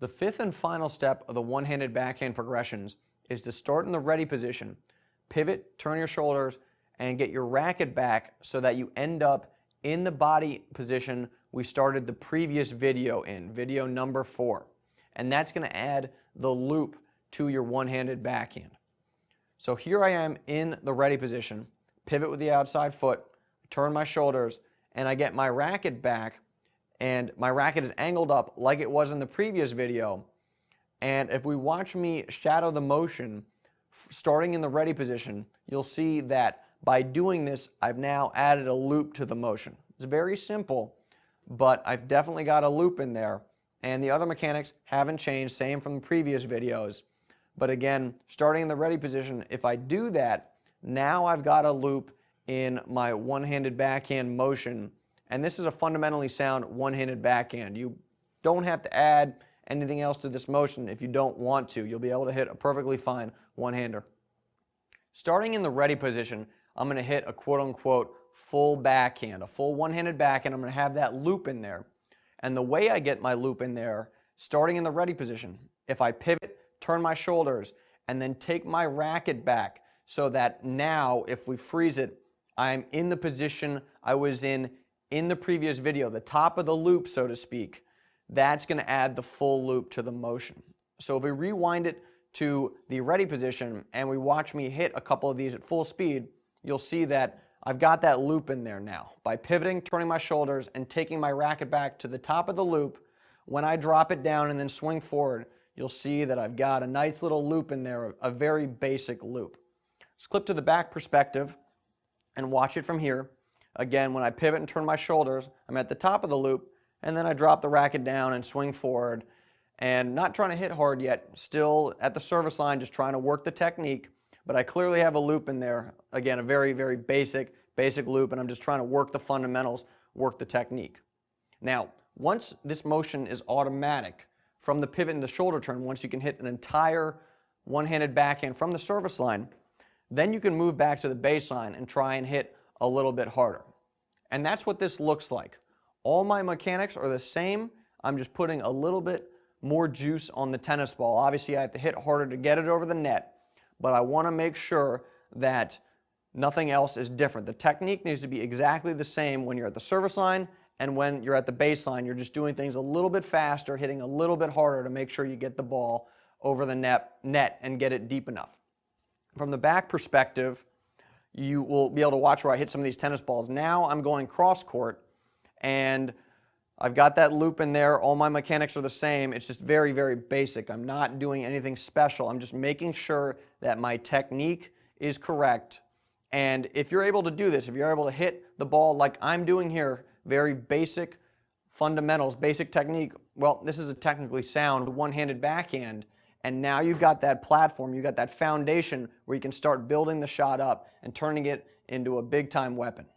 The fifth and final step of the one-handed backhand progressions is to start in the ready position, pivot, turn your shoulders, and get your racket back so that you end up in the body position we started the previous video in, video number 4. And that's going to add the loop to your one-handed backhand. So here I am in the ready position, pivot with the outside foot, turn my shoulders, and I get my racket back, and my racket is angled up like it was in the previous video. And if we watch me shadow the motion, starting in the ready position, you'll see that by doing this, I've now added a loop to the motion. It's very simple, but I've definitely got a loop in there. And the other mechanics haven't changed, same from the previous videos. But again, starting in the ready position, if I do that, now I've got a loop in my one-handed backhand motion. And this is a fundamentally sound one-handed backhand. You don't have to add anything else to this motion if you don't want to. You'll be able to hit a perfectly fine one-hander. Starting in the ready position, I'm going to hit a quote-unquote full backhand, a full one-handed backhand. I'm going to have that loop in there. And the way I get my loop in there, starting in the ready position, if I pivot, turn my shoulders, and then take my racket back so that now, if we freeze it, I'm in the position I was in the previous video, the top of the loop, so to speak. That's going to add the full loop to the motion. So if we rewind it to the ready position and we watch me hit a couple of these at full speed, you'll see that I've got that loop in there now. By pivoting, turning my shoulders, and taking my racket back to the top of the loop, when I drop it down and then swing forward, you'll see that I've got a nice little loop in there, a very basic loop. Let's clip to the back perspective and watch it from here. Again, when I pivot and turn my shoulders, I'm at the top of the loop, and then I drop the racket down and swing forward. And not trying to hit hard yet, still at the service line, just trying to work the technique. But I clearly have a loop in there. Again, a very, very basic loop, and I'm just trying to work the fundamentals, work the technique. Now, once this motion is automatic from the pivot and the shoulder turn, once you can hit an entire one-handed backhand from the service line, then you can move back to the baseline and try and hit a little bit harder. And that's what this looks like. All my mechanics are the same. I'm just putting a little bit more juice on the tennis ball. Obviously, I have to hit harder to get it over the net, but I want to make sure that nothing else is different. The technique needs to be exactly the same when you're at the service line and when you're at the baseline. You're just doing things a little bit faster, hitting a little bit harder to make sure you get the ball over the net and get it deep enough. From the back perspective, you will be able to watch where I hit some of these tennis balls. Now I'm going cross court, and I've got that loop in there. All my mechanics are the same. It's just very, very basic. I'm not doing anything special. I'm just making sure that my technique is correct. And if you're able to do this, if you're able to hit the ball like I'm doing here, very basic fundamentals, basic technique, well, this is a technically sound one-handed backhand. And now you've got that platform, you've got that foundation where you can start building the shot up and turning it into a big-time weapon.